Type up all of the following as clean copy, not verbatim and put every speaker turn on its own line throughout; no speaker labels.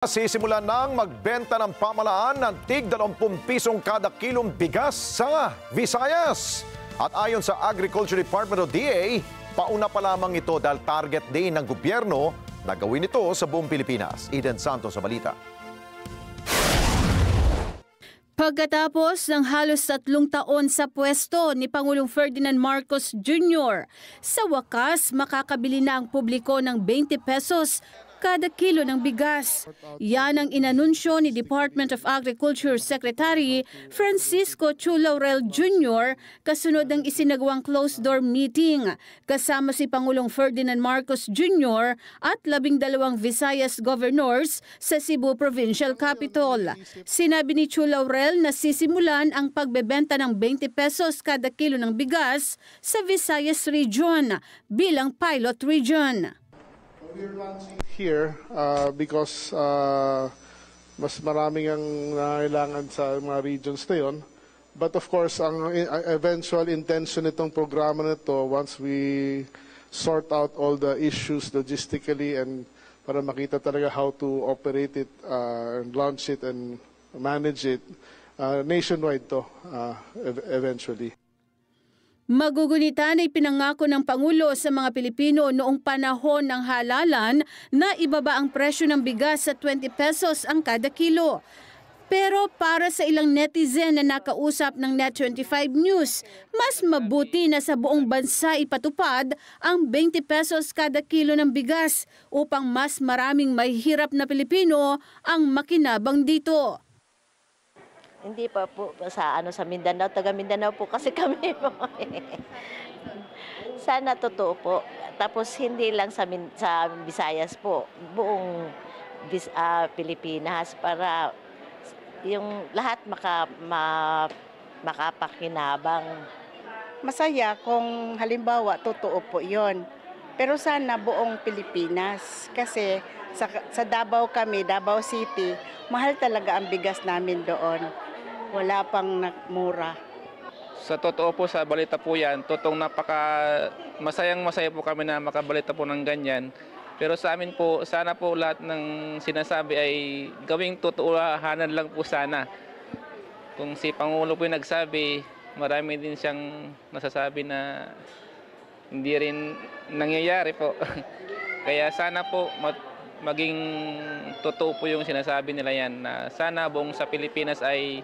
Sisimulan ng magbenta ng pamalaan ng tig 20 pisong kada kilong bigas sa Visayas. At ayon sa Agriculture Department o DA, pauna pa lamang ito dahil target din ng gobyerno na gawin ito sa buong Pilipinas. Eden Santos sa balita.
Pagkatapos ng halos 3 taon sa pwesto ni Pangulong Ferdinand Marcos Jr., sa wakas makakabili na ang publiko ng 20 pesos kada kilo ng bigas. Yan ang inanunsyo ni Department of Agriculture Secretary Francisco Chu Laurel Jr. kasunod ng isinagawang closed-door meeting kasama si Pangulong Ferdinand Marcos Jr. at 12 Visayas governors sa Cebu Provincial Capital. Sinabi ni Chu Laurel na sisimulan ang pagbebenta ng 20 pesos kada kilo ng bigas sa Visayas Region bilang pilot region.
We're launching here because mas maraming ang nangailangan sa mga regions na yun. But of course, ang eventual intention nitong programa na ito, once we sort out all the issues logistically and para makita talaga how to operate it, and launch it and manage it, nationwide to eventually.
Magugunita na ipinangako ng Pangulo sa mga Pilipino noong panahon ng halalan na ibaba ang presyo ng bigas sa 20 pesos ang kada kilo. Pero para sa ilang netizen na nakausap ng Net25 News, mas mabuti na sa buong bansa ipatupad ang 20 pesos kada kilo ng bigas upang mas maraming mahihirap na Pilipino ang makinabang dito.
Hindi pa po sa Mindanao, taga Mindanao po kasi kami po. Sana totoo po. Tapos hindi lang sa Visayas po, buong Pilipinas para yung lahat makapakinabang.
Masaya kung halimbawa totoo po 'yon. Pero sana buong Pilipinas kasi sa Davao kami, Davao City, mahal talaga ang bigas namin doon. Wala pang mura.
Sa totoo po, sa balita po yan, masayang-masaya po kami na makabalita po ng ganyan. Pero sa amin po, sana po lahat ng sinasabi ay gawing totohanan lang po sana. Kung si Pangulo po yung nagsabi, marami din siyang nasasabi na hindi rin nangyayari po. Kaya sana po maging totoo po yung sinasabi nila yan na sana buong sa Pilipinas ay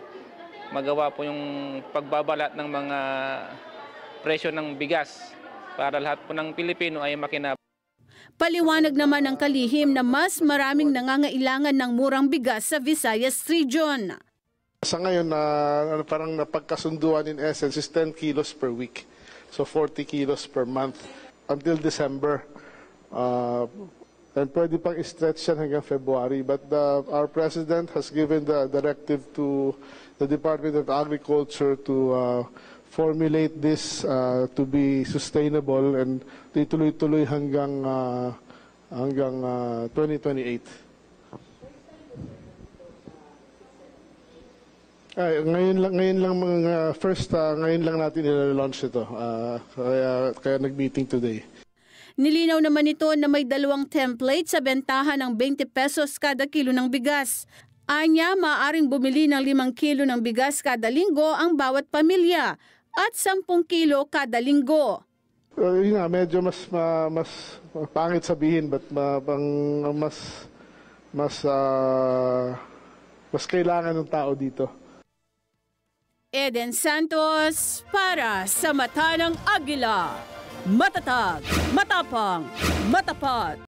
magawa po yung pagbabalat ng mga presyo ng bigas para lahat po ng Pilipino ay makinabang.
Paliwanag naman ng kalihim na mas maraming nangangailangan ng murang bigas sa Visayas Region.
Sa ngayon, parang napagkasunduan in essence is 10 kilos per week. So 40 kilos per month until December. And pwede pang i-stretch yan hanggang February. But our President has given the directive to the Department of Agriculture to formulate this to be sustainable and ituloy-tuloy hanggang 2028. Ngayon lang natin i-launch ito. Kaya nag-meeting today.
Nilinaw naman ito na may 2 template sa bentahan ng 20 pesos kada kilo ng bigas. Anya, maaaring bumili ng 5 kilo ng bigas kada linggo ang bawat pamilya at 10 kilo kada linggo.
Yun nga, medyo mas pangit sabihin, but mas kailangan ng tao dito.
Eden Santos para sa Mata ng Agila. Matatag, matapang, matapat.